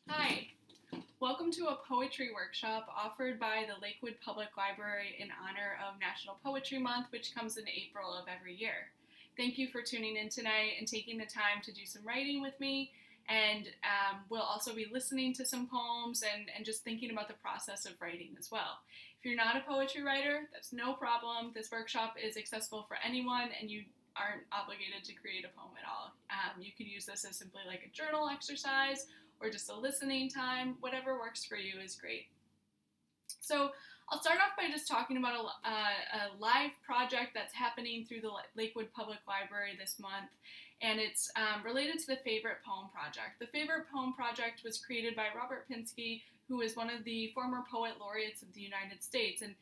Hi, welcome to a poetry workshop offered by the Lakewood Public Library in honor of National Poetry Month, which comes in April of every year. Thank you for tuning in tonight and taking the time to do some writing with me. And we'll also be listening to some poems and just thinking about the process of writing as well. If you're not a poetry writer, that's no problem. This workshop is accessible for anyone, and you aren't obligated to create a poem at all. You could use this as simply like a journal exercise or just a listening time. Whatever works for you is great. So I'll start off by just talking about a live project that's happening through the Lakewood Public Library this month, and it's related to the Favorite Poem Project. The Favorite Poem Project was created by Robert Pinsky, who is one of the former poet laureates of the United States, and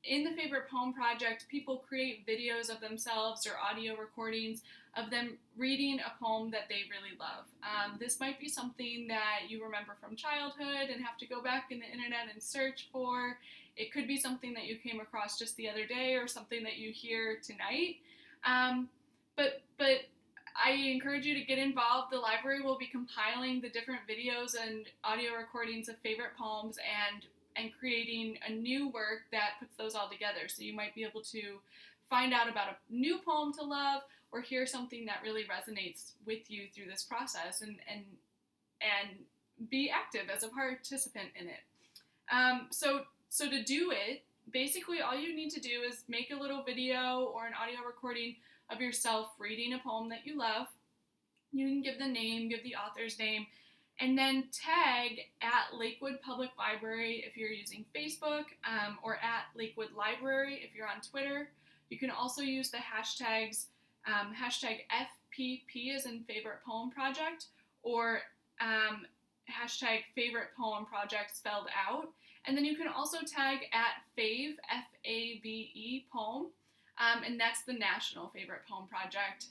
in the Favorite Poem Project, people create videos of themselves or audio recordings of them reading a poem that they really love. This might be something that you remember from childhood and have to go back in the internet and search for. It could be something that you came across just the other day or something that you hear tonight. But I encourage you to get involved. The library will be compiling the different videos and audio recordings of favorite poems and creating a new work that puts those all together. So you might be able to find out about a new poem to love or hear something that really resonates with you through this process and be active as a participant in it. So to do it, basically all you need to do is make a little video or an audio recording of yourself reading a poem that you love. You can give the name, give the author's name, and then tag at Lakewood Public Library if you're using Facebook, or at Lakewood Library if you're on Twitter. You can also use the hashtags hashtag FPP as in Favorite Poem Project, or hashtag Favorite Poem Project spelled out. And then you can also tag at Fave, F-A-V-E, poem, and that's the National Favorite Poem Project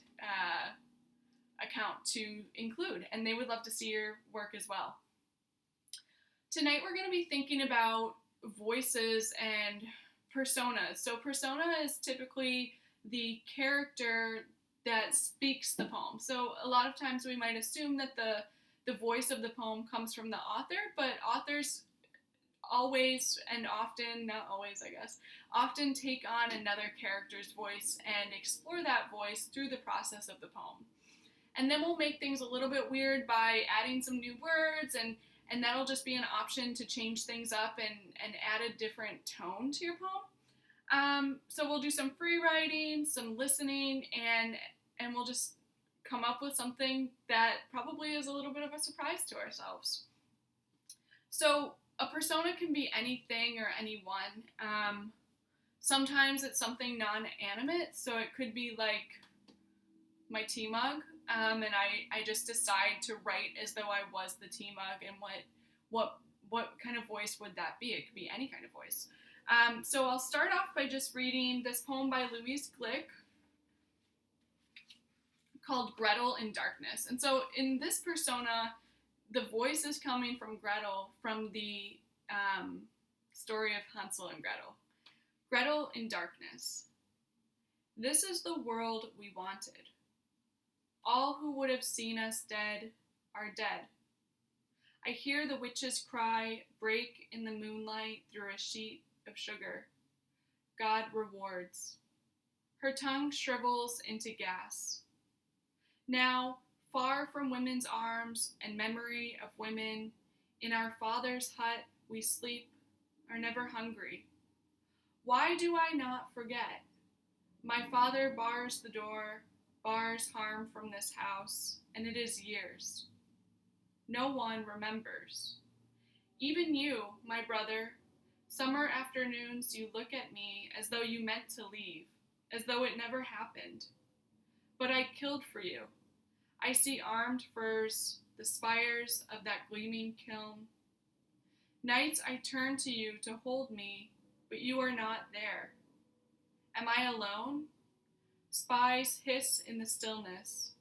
account to include, and they would love to see your work as well. Tonight we're going to be thinking about voices and personas. So persona is typically the character that speaks the poem. So a lot of times we might assume that the voice of the poem comes from the author, but authors always and often, not always I guess, often take on another character's voice and explore that voice through the process of the poem. And then we'll make things a little bit weird by adding some new words, and that'll just be an option to change things up and add a different tone to your poem. So we'll do some free writing, some listening, and we'll just come up with something that probably is a little bit of a surprise to ourselves. So a persona can be anything or anyone. Sometimes it's something non-animate, so it could be like my tea mug, and I just decide to write as though I was the tea mug, and what kind of voice would that be? It could be any kind of voice. So I'll start off by just reading this poem by Louise Glück called Gretel in Darkness. And so in this persona, the voice is coming from Gretel from the story of Hansel and Gretel. Gretel in Darkness. This is the world we wanted. All who would have seen us dead are dead. I hear the witch's cry break in the moonlight through a sheet of sugar. God rewards. Her tongue shrivels into gas. Now, far from women's arms and memory of women, in our father's hut we sleep, are never hungry. Why do I not forget? My father bars the door, bars harm from this house, and it is years. No one remembers. Even you, my brother, summer afternoons you look at me as though you meant to leave, as though it never happened. But I killed for you. I see armed firs, the spires of that gleaming kiln. Nights I turn to you to hold me, but you are not there. Am I alone? Spies hiss in the stillness.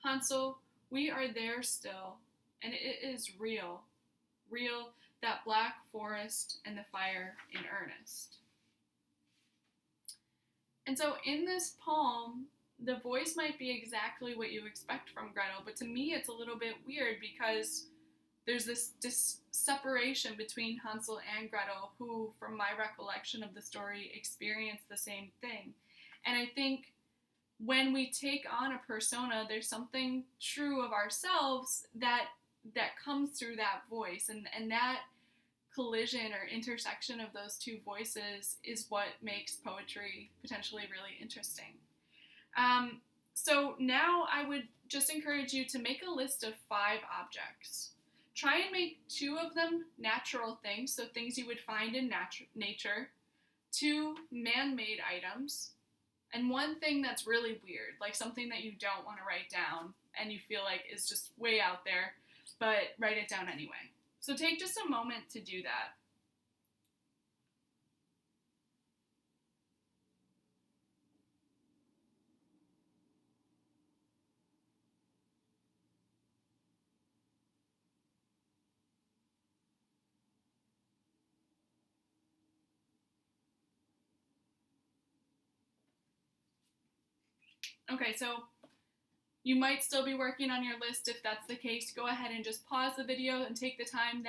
Hansel, we are there still, and it is real. Real, that black forest and the fire in earnest. And so in this poem, the voice might be exactly what you expect from Gretel, but to me it's a little bit weird because there's this separation between Hansel and Gretel, who, from my recollection of the story, experienced the same thing. And I think when we take on a persona, there's something true of ourselves that comes through that voice, and that collision or intersection of those two voices is what makes poetry potentially really interesting. So now I would just encourage you to make a list of 5 objects. Try and make 2 of them natural things, so things you would find in nature, 2 man-made items, and 1 thing that's really weird, like something that you don't want to write down and you feel like is just way out there, but write it down anyway. So take just a moment to do that. Okay, so you might still be working on your list. If that's the case, go ahead and just pause the video and take the time,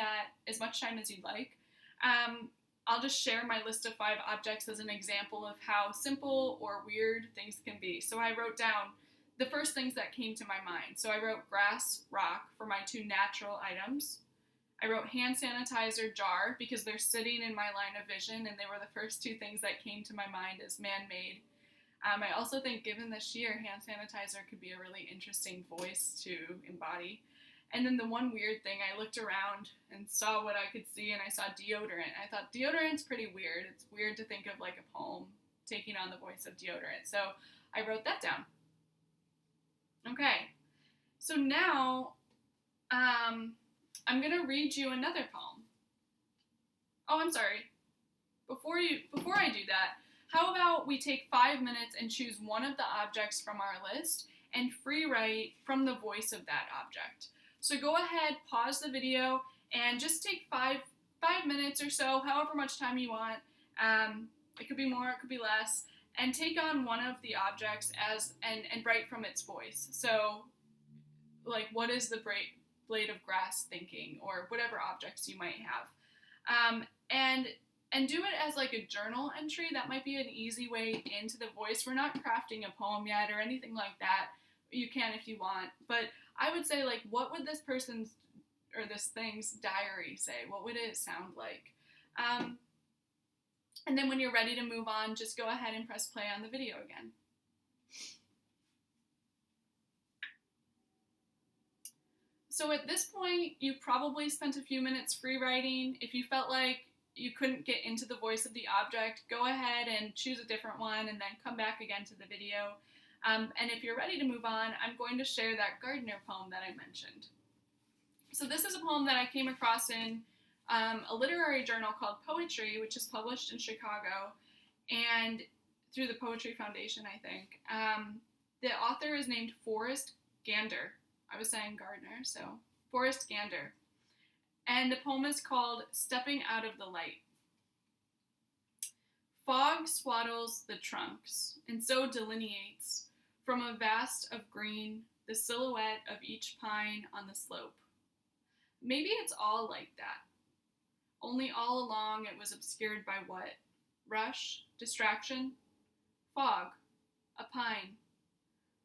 as much time as you'd like. I'll just share my list of 5 objects as an example of how simple or weird things can be. So I wrote down the first things that came to my mind. So I wrote grass, rock for my 2 natural items. I wrote hand sanitizer, jar, because they're sitting in my line of vision, and they were the first 2 things that came to my mind as man-made. I also think, given this year, hand sanitizer could be a really interesting voice to embody. And then the one weird thing, I looked around and saw what I could see, and I saw deodorant. I thought deodorant's pretty weird. It's weird to think of like a poem taking on the voice of deodorant. So I wrote that down. Okay, so now I'm going to read you another poem. Oh, I'm sorry. Before I do that, how about we take 5 minutes and choose one of the objects from our list and free write from the voice of that object. So go ahead, pause the video, and just take 5 minutes or so, however much time you want. It could be more, it could be less, and take on one of the objects and write from its voice. So, like, what is the blade of grass thinking, or whatever objects you might have. And do it as like a journal entry. That might be an easy way into the voice. We're not crafting a poem yet or anything like that. You can if you want. But I would say, like, what would this person's or this thing's diary say? What would it sound like? And then when you're ready to move on, just go ahead and press play on the video again. So at this point, you probably spent a few minutes free writing. If you felt like you couldn't get into the voice of the object, go ahead and choose a different one and then come back again to the video. And if you're ready to move on, I'm going to share that gardener poem that I mentioned. So this is a poem that I came across in a literary journal called Poetry, which is published in Chicago, and through the Poetry Foundation, I think. The author is named Forrest Gander. I was saying Gardner, so Forrest Gander. And the poem is called Stepping Out of the Light. Fog swaddles the trunks, and so delineates, from a vast of green, the silhouette of each pine on the slope. Maybe it's all like that. Only all along it was obscured by what? Rush? Distraction? Fog? A pine?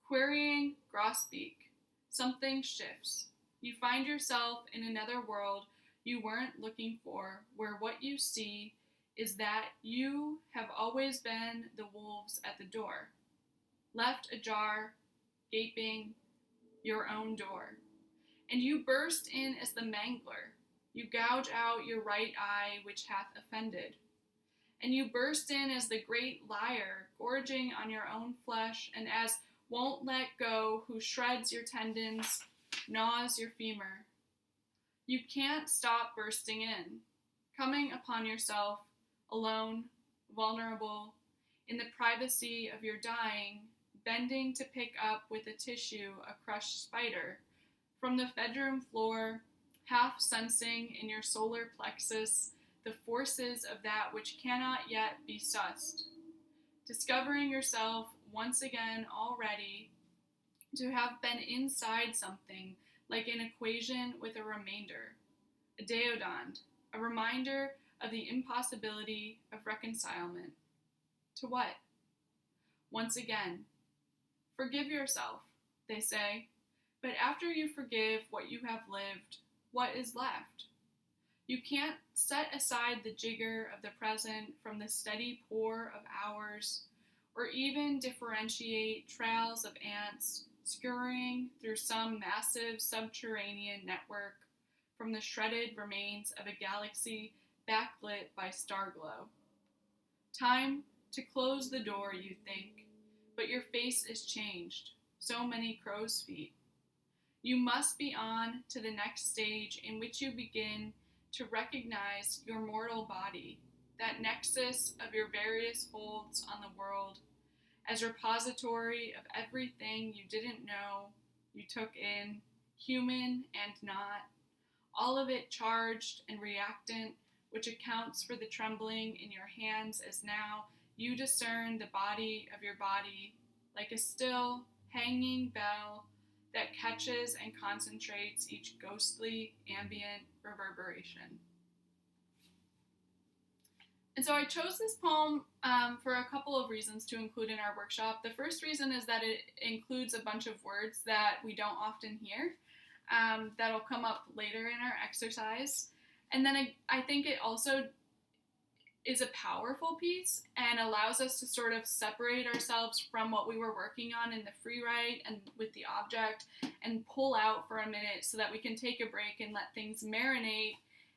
Querying grosbeak. Something shifts. You find yourself in another world you weren't looking for, where what you see is that you have always been the wolves at the door, left ajar, gaping, your own door. And you burst in as the mangler. You gouge out your right eye, which hath offended. And you burst in as the great liar, gorging on your own flesh, and as won't let go, who shreds your tendons, gnaws your femur. You can't stop bursting in, coming upon yourself, alone, vulnerable, in the privacy of your dying, bending to pick up with a tissue a crushed spider, from the bedroom floor, half sensing in your solar plexus the forces of that which cannot yet be sussed, discovering yourself once again already to have been inside something like an equation with a remainder, a deodand, a reminder of the impossibility of reconcilement. To what? Once again, forgive yourself, they say, but after you forgive what you have lived, what is left? You can't set aside the jigger of the present from the steady pour of hours, or even differentiate trails of ants scurrying through some massive subterranean network from the shredded remains of a galaxy backlit by starglow. Time to close the door, you think, but your face is changed, so many crow's feet. You must be on to the next stage in which you begin to recognize your mortal body, that nexus of your various holds on the world, as repository of everything you didn't know, you took in, human and not, all of it charged and reactant, which accounts for the trembling in your hands as now you discern the body of your body like a still, hanging bell that catches and concentrates each ghostly, ambient reverberation. And so I chose this poem for a couple of reasons to include in our workshop. The first reason is that it includes a bunch of words that we don't often hear, that'll come up later in our exercise. And then I think it also is a powerful piece and allows us to sort of separate ourselves from what we were working on in the free write and with the object and pull out for a minute so that we can take a break and let things marinate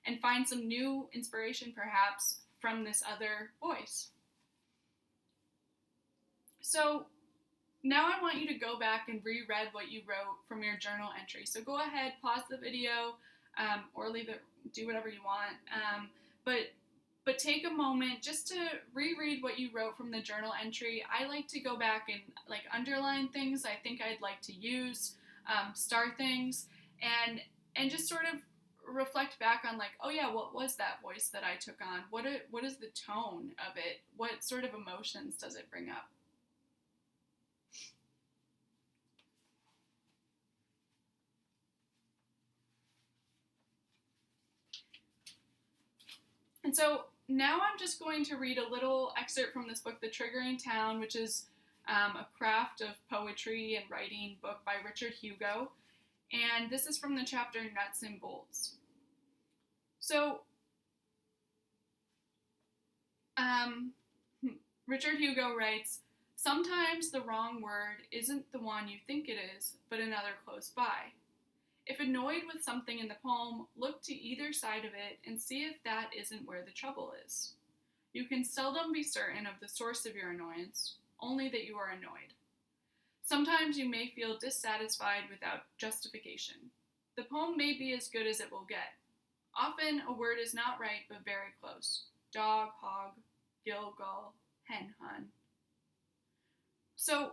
and find some new inspiration perhaps from this other voice. So now I want you to go back and reread what you wrote from your journal entry. So go ahead, pause the video, or leave it, do whatever you want. But take a moment just to reread what you wrote from the journal entry. I like to go back and like underline things I think I'd like to use, star things, and just sort of reflect back on like, oh yeah, what was that voice that I took on? What is the tone of it? What sort of emotions does it bring up? And so now I'm just going to read a little excerpt from this book, The Triggering Town, which is a craft of poetry and writing book by Richard Hugo. And this is from the chapter Nuts and Bolts. So, Richard Hugo writes, sometimes the wrong word isn't the one you think it is, but another close by. If annoyed with something in the poem, look to either side of it and see if that isn't where the trouble is. You can seldom be certain of the source of your annoyance, only that you are annoyed. Sometimes you may feel dissatisfied without justification. The poem may be as good as it will get. Often a word is not right, but very close. Dog, hog, gill, gull, hen, hun. So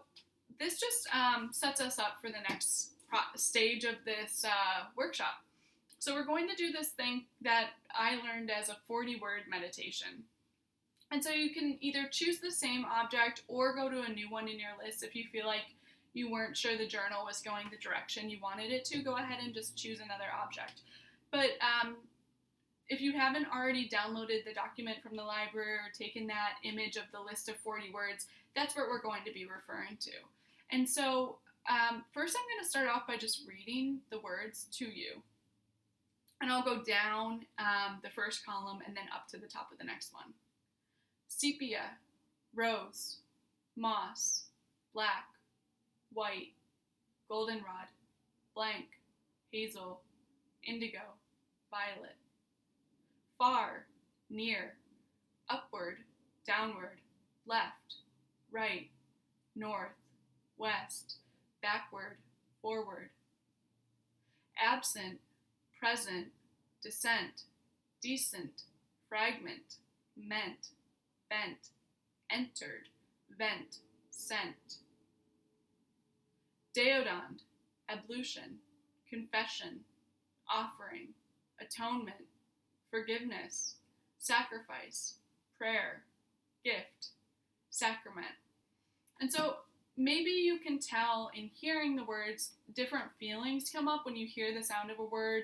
this just sets us up for the next stage of this workshop. So we're going to do this thing that I learned as a 40-word meditation. And so you can either choose the same object or go to a new one in your list if you feel like you weren't sure the journal was going the direction you wanted it to. Go ahead and just choose another object. But if you haven't already downloaded the document from the library or taken that image of the list of 40 words, that's what we're going to be referring to. And so first I'm going to start off by just reading the words to you. And I'll go down the first column and then up to the top of the next one. Sepia, rose, moss, black, white, goldenrod, blank, hazel, indigo, violet. Far, near, upward, downward, left, right, north, west, backward, forward. Absent, present, descent, decent, fragment, meant, bent, entered, vent, sent. Deodand, ablution, confession, offering, atonement, forgiveness, sacrifice, prayer, gift, sacrament. And so maybe you can tell in hearing the words, different feelings come up when you hear the sound of a word.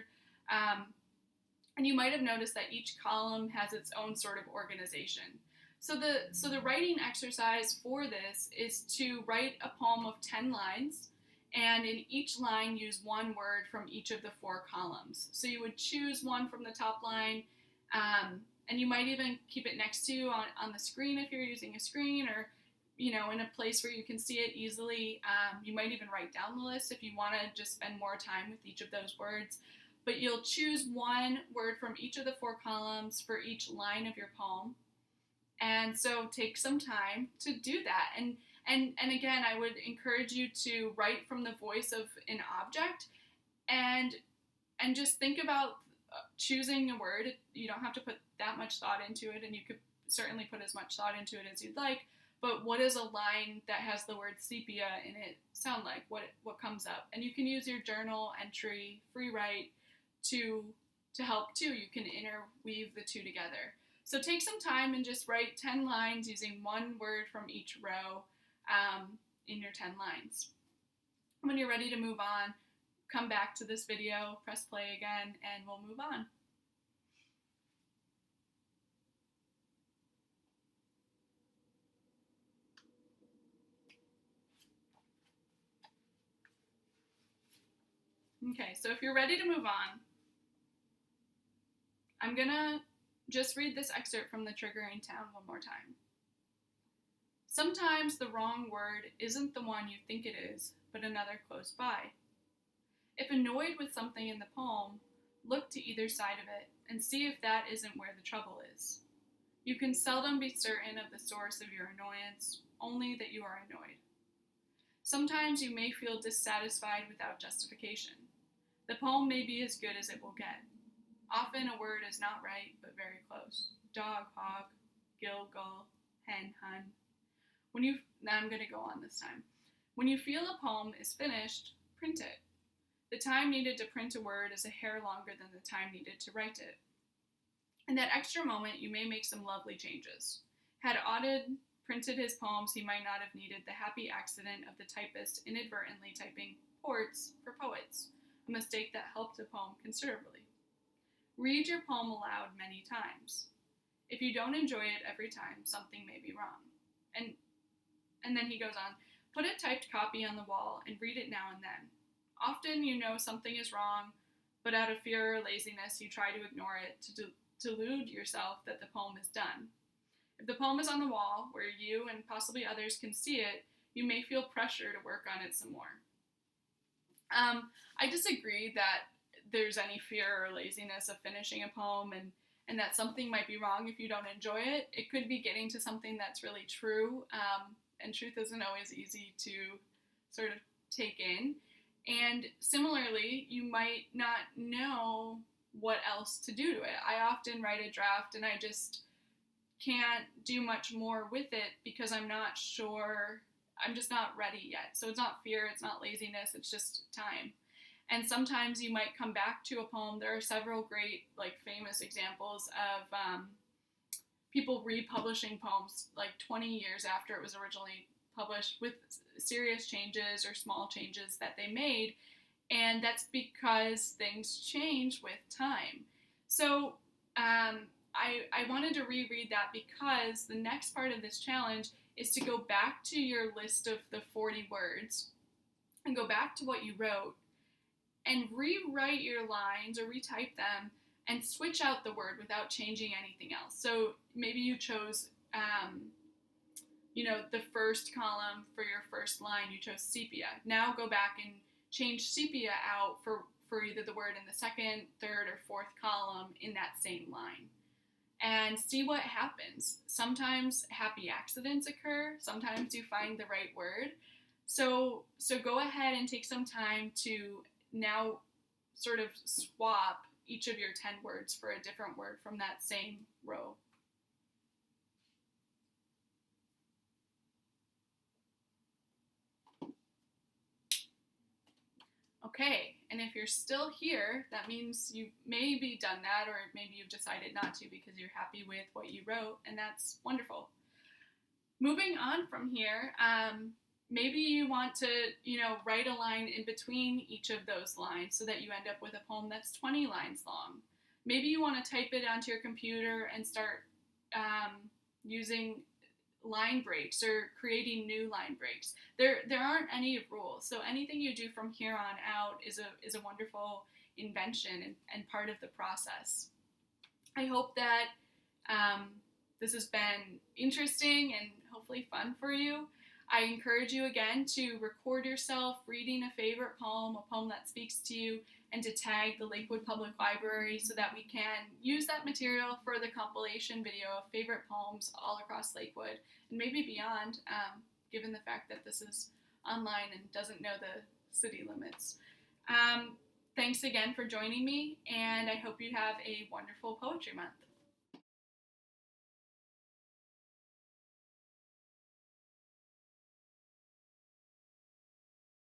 And you might have noticed that each column has its own sort of organization. So the writing exercise for this is to write a poem of 10 lines, and in each line use one word from each of the 4 columns. So you would choose one from the top line, and you might even keep it next to you on the screen if you're using a screen, or in a place where you can see it easily. You might even write down the list if you want to just spend more time with each of those words. But you'll choose one word from each of the 4 columns for each line of your poem. And so take some time to do that. And again, I would encourage you to write from the voice of an object, and just think about choosing a word. You don't have to put that much thought into it, and you could certainly put as much thought into it as you'd like. But what does a line that has the word sepia in it sound like? What comes up? And you can use your journal entry, free write, to help too. You can interweave the two together. So take some time and just write 10 lines using one word from each row in your 10 lines. When you're ready to move on, come back to this video, press play again, and we'll move on. Okay, so if you're ready to move on, I'm gonna just read this excerpt from The Triggering Town one more time. Sometimes the wrong word isn't the one you think it is, but another close by. If annoyed with something in the poem, look to either side of it and see if that isn't where the trouble is. You can seldom be certain of the source of your annoyance, only that you are annoyed. Sometimes you may feel dissatisfied without justification. The poem may be as good as it will get. Often a word is not right, but very close. Dog, hog, gill, gull, hen, hun. Now I'm going to go on this time. When you feel a poem is finished, print it. The time needed to print a word is a hair longer than the time needed to write it. In that extra moment, you may make some lovely changes. Had Auden printed his poems, he might not have needed the happy accident of the typist inadvertently typing ports for poets, a mistake that helped the poem considerably. Read your poem aloud many times. If you don't enjoy it every time, something may be wrong. And then he goes on, put a typed copy on the wall and read it now and then. Often you know something is wrong, but out of fear or laziness, you try to ignore it to delude yourself that the poem is done. If the poem is on the wall, where you and possibly others can see it, you may feel pressure to work on it some more. I disagree that there's any fear or laziness of finishing a poem and that something might be wrong if you don't enjoy it. It could be getting to something that's really true, and truth isn't always easy to sort of take in. And similarly, you might not know what else to do to it. I often write a draft and I just can't do much more with it because I'm not sure, I'm just not ready yet. So it's not fear, it's not laziness, it's just time. And sometimes you might come back to a poem. There are several great, famous examples of people republishing poems 20 years after it was originally published with serious changes or small changes that they made. And that's because things change with time. So I wanted to reread that because the next part of this challenge is to go back to your list of the 40 words and go back to what you wrote and rewrite your lines or retype them and switch out the word without changing anything else. So maybe you chose, the first column for your first line, you chose sepia. Now go back and change sepia out for either the word in the second, third, or fourth column in that same line. And see what happens. Sometimes happy accidents occur. Sometimes you find the right word. So go ahead and take some time to now sort of swap each of your 10 words for a different word from that same row. Okay, and if you're still here, that means you maybe done that, or maybe you've decided not to because you're happy with what you wrote, and that's wonderful. Moving on from here, maybe you want to, write a line in between each of those lines so that you end up with a poem that's 20 lines long. Maybe you want to type it onto your computer and start using line breaks or creating new line breaks. There aren't any rules, so anything you do from here on out is a wonderful invention and part of the process. I hope that this has been interesting and hopefully fun for you. I encourage you again to record yourself reading a favorite poem, a poem that speaks to you, and to tag the Lakewood Public Library so that we can use that material for the compilation video of favorite poems all across Lakewood and maybe beyond, given the fact that this is online and doesn't know the city limits. Thanks again for joining me, and I hope you have a wonderful Poetry Month.